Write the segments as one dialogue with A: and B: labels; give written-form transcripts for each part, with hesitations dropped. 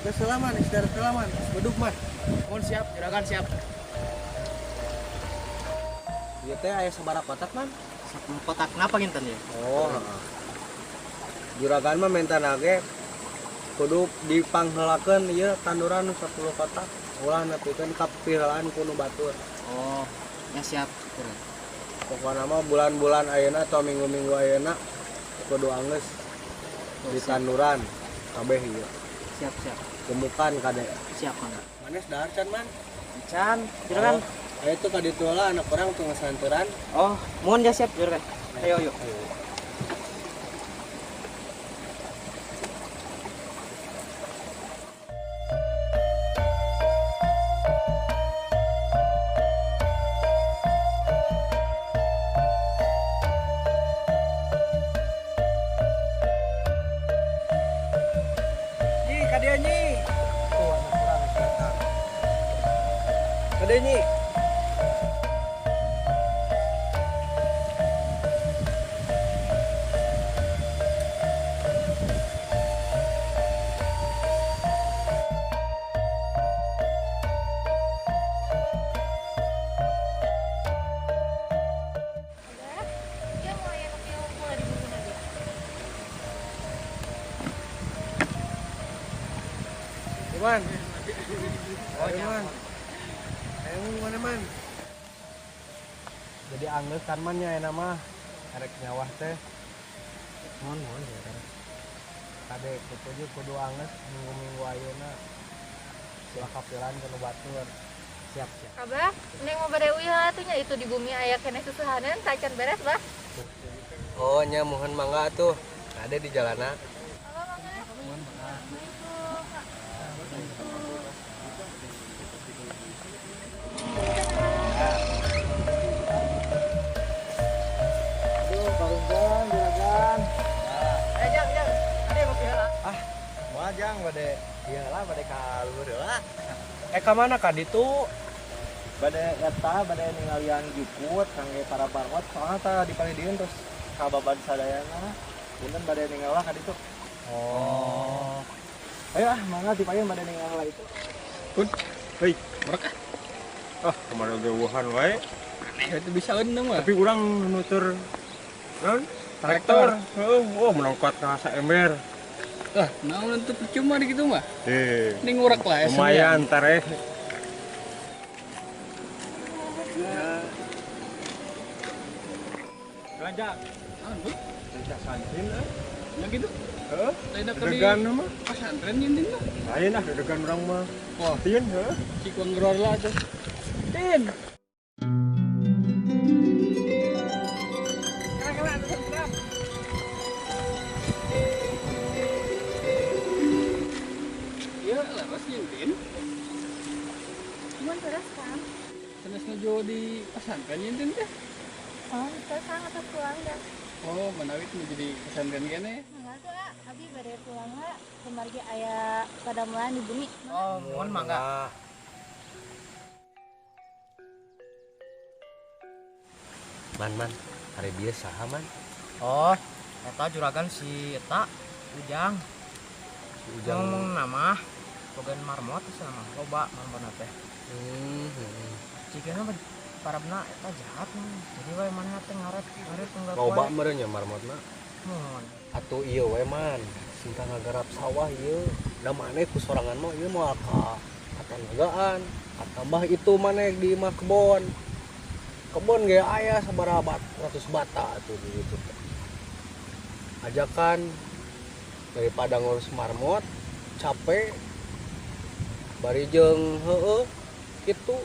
A: Keselaman, istirahat kelaman, beduk man.
B: Mohon siap, juragan siap.
A: Ieu teh aya sabaraha kotak man?
B: Kotak kenapa nginten ya?
A: Oh. Juragan mah menta nage kudu dipanghelakeun ieu tanduran 10 kotak. Ulah nepikeun kapihelaan kuno batur.
B: Oh, ya siap.
A: Pokokna mah bulan-bulan ayeuna atau minggu-minggu ayeuna kudu anggeus di tanduran kabeh ieu.
B: Siap, siap.
A: Gemukan kade.
B: Siap, Mangga.
A: Manes dahar can man?
B: Can, juragan.
A: Ayo tuh kadi tuala anak orang tuh ngesanturan.
B: Oh, mohon ya siap, juragan. Ayo, yuk.
A: Nyi, kadia nyi. Tuh anak orang datang. Kadia nyi.
C: Dia mau yang mulai dibungkus aja.
A: Iman. Oh, Iman. Ayo mana man? Jadi anggeus kan man nya enak mah. Arek nyawah teh.
B: Mohon, juragan.
A: Kade kudu kudu anggeus minggu-minggu ayeuna. Sila kapilan kudu batur.
B: Siap, siap.
C: Abah, neng mau bade ulah atuh nya itu di bumi aya keneh susuhaneun tacan beres, Bah.
A: Oh, nya mohon mangga tuh. Ada di jalana.
C: Halo, Mangga.
A: Aduh, barunggan, juragan.
B: Jang. Ada yang mau piala?
A: Moal jang bade iyalah bade kalur lah. Ka mana ka ditu? Bade eta bade ningalian jukut kangge para barot soalnya tah dipalidieun terus kababan sadayana. Punten bade ningalah ka ditu. Oh. Ayo mangga dipayeun bade ningalah itu.
D: Pun, hei, mereka. Kemarin geueuhan wae.
B: Itu bisa euneu mah.
D: Tapi urang nutur non traktor. Oh, menongkot ka ember.
B: Wah, naon itu percuma di gitu mah. Ning urak lah ya.
D: Lumayan tareh. Gajah.
B: Anu,
D: Gajah santin
B: yang gitu.
D: Heeh.
B: Lain ka di
D: Degan mah.
B: pesantren yang din mah.
D: Lain degan urang mah.
B: Wah,
D: Tin heuh.
B: si kuangror lah tuh. Din. Iya, laras yang din.
C: Mun beres kan?
B: Sanes ngajo di pesantren yang din teh.
C: Oh, kita sangat pulang dah.
B: Oh, manawit mau jadi pesantren kene.
C: Mangga tuh, abi bade pulang lah. Kemargi aya padamelan di bumi.
B: Oh, mohon mangga.
A: Man, hari dia saha man?
B: Oh, eta juragan si eta Ujang.
A: Ujang.
B: Ngomong nama bogan marmot sama loba marmotna teh. Cikeuna para benak eta jahat mah. Jadi wae maneh teh ngaret tunggak
A: Loba meureun nya marmotna.
B: Mohon.
A: Atuh ieu we man, sinta ngagarap sawah ieu. Da maneh ku sorangan mah ieu moal ka atanagaan, tambah itu maneh di imah kebon. Kebon ge aya sabaraha ratus bata atuh di ditu. Ajakan daripada ngurus marmot capek bari jeung heueuh kitu.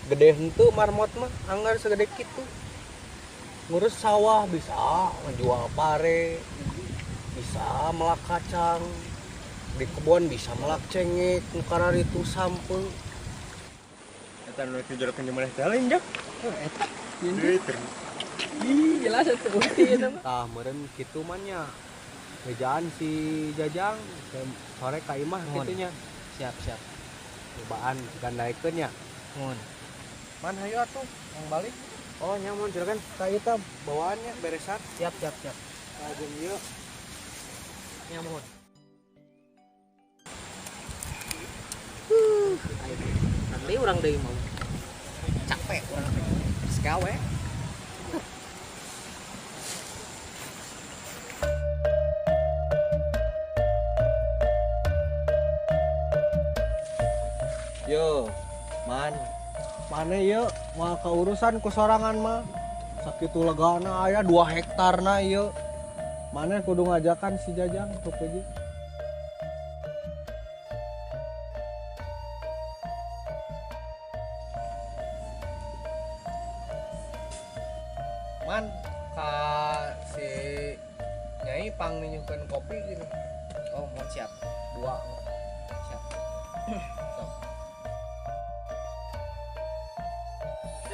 A: Gede henteu marmot mah anggar segede kitu. Ngurus sawah bisa ngejual pare, bisa melak kacang, di kebun bisa melak cengek, nukara itu sampel.
D: Eta nu dijorokeun jeung maneh teh lain jak.
B: Eta
D: Deui teh.
B: ih jelas atuh ieu mah.
A: Tah meureun kitu mah nya. Ngejaan si Jajang sore ka imah kitunya.
B: Siap.
A: Cobaan gandaikeun nya.
B: Mohon.
A: Man hayu atuh yang balik. Oh nya mun juragan ka ieu tah bawaannya beresan.
B: Siap.
A: Lajeng ieu.
B: Ya mohon. deh urang deui mah. Capek urang teh. Segawe.
A: Yo, man. Mana yuk mau keurusan ku sorangan mah. Sakitu legana aya 2 hektar na ieu. Mana kudu ngajakan si Jajang tuh peji. Man, ka si Nyai pang nyukeun kopi gini.
B: Oh, mau siap.
A: 2.
B: Siap.
A: Sok.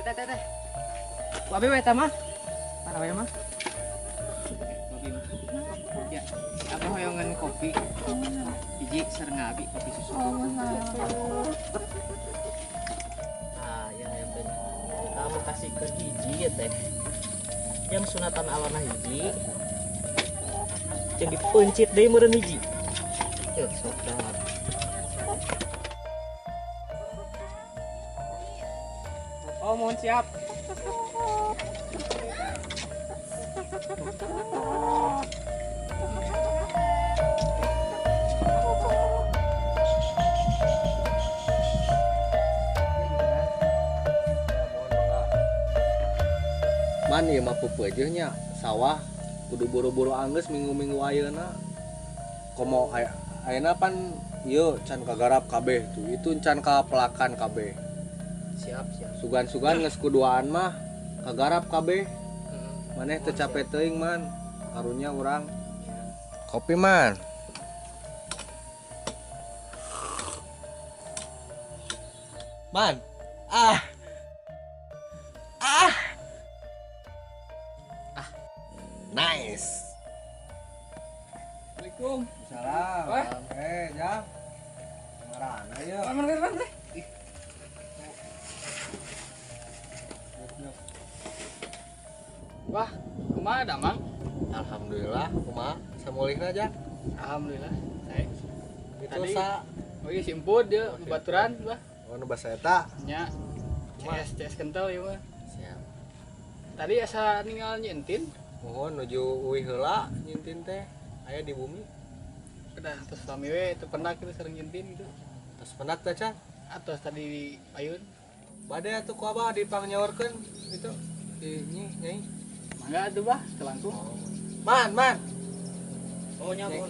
B: Teh. Babi we tah mah. Para we mah. Babi mah. Ya, apa hoyongan kopi? Hiji sareng abi kopi susu. Ah, ya teh. Kamu kasih ke hiji ya teh. Yang sunatan alana hiji. Yang dipencit deui meureun hiji. Yuk, sok dah. Oh, mohon siap.
A: Man ieu mah peupeujeuh nya sawah kudu buru-buru anggeus minggu-minggu ayeuna. Komo ayeuna pan ieu can kagarap kabeh tuh. Itu can kapelakan kabeh.
B: Siap.
A: Sugan-sugan geus kuduaan mah kagarap kabeh. Maneh teu capek teuing man. Karunya urang. Kopi man. Man. Nice.
B: Assalamualaikum.
A: Salam.
B: Wah.
A: Jang. Marana yeuh.
B: Aman. Wah, kumaha da, Mang?
A: Alhamdulillah, kumaha? Samulihna Jang.
B: Alhamdulillah. Saya.
A: Itu
B: Tadi-
A: sa.
B: Oh iya simput dia baturan lah.
A: Oh nu basa eta.
B: Nya. CS kental ya mah.
A: Siap.
B: Tadi asa ninggal nyentin.
A: Mohon nuju uwi heula nyintin teh aya di bumi.
B: Udah terus suami we teu pernah kita sering nyentin gitu.
A: Terus penat teh Can.
B: Atos tadi di payun.
A: Bade atuh ku Abah dipangnyaurkeun gitu. Di Nyai.
B: Mangga atuh bah, langsung.
A: Man.
B: Oh nyambung.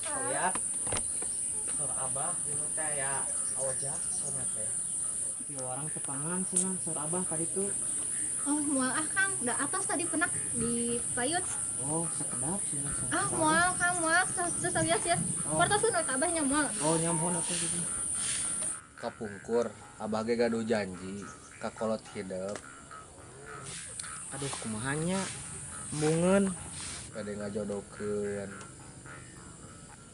A: Lihat. Sor Abah dinu teh ya awajak sana teh.
B: Di orang tepangan sih Mang, sor Abah tadi tuh.
C: Oh, mual Kang, udah atas tadi penak di payun.
B: Oh, sekedap sih Mang.
C: Mual Kang, mual. Sesalias ya. Partosun abahnya mual.
B: Oh, nyambung atuh gitu.
A: Kapungkur, Abah ge gaduh janji ka kolot hidup.
B: Aduh, kumahanya bungeun.
A: Kade ngajodokeun.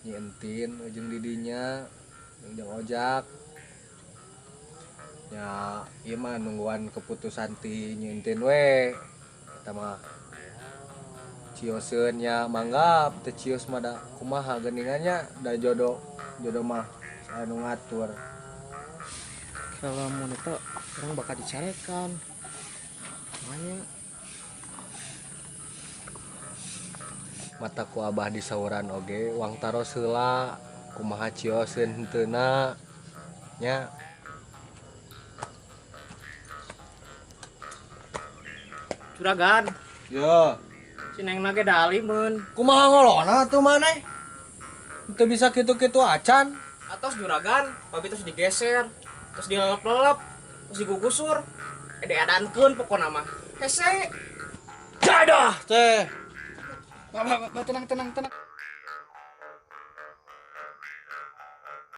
A: Nyentin ujung didinya jeung ojak. Ya, ieu mah nungguan keputusan ti nyentin we. Eta mah cioseun nya manggap teu cios mah da kumaha geuningannya da jodoh mah anu ngatur.
B: Kalau mau itu orang bakal dicarekan. Makanya
A: Mataku Abah di sauran oge uang taros heula kumaha cioseun henteuna nya.
B: curagan.
A: Yo,
B: Si Neng nage dalimun.
A: kumaha ngolona tuh maneh? Teu bisa kitu-kitu acan.
B: Atos juragan, tapi terus digeser, terus dilelep-lelep, terus digugusur. Edeadankeun pokona mah. Hese.
A: Dadah teh.
B: Tenang.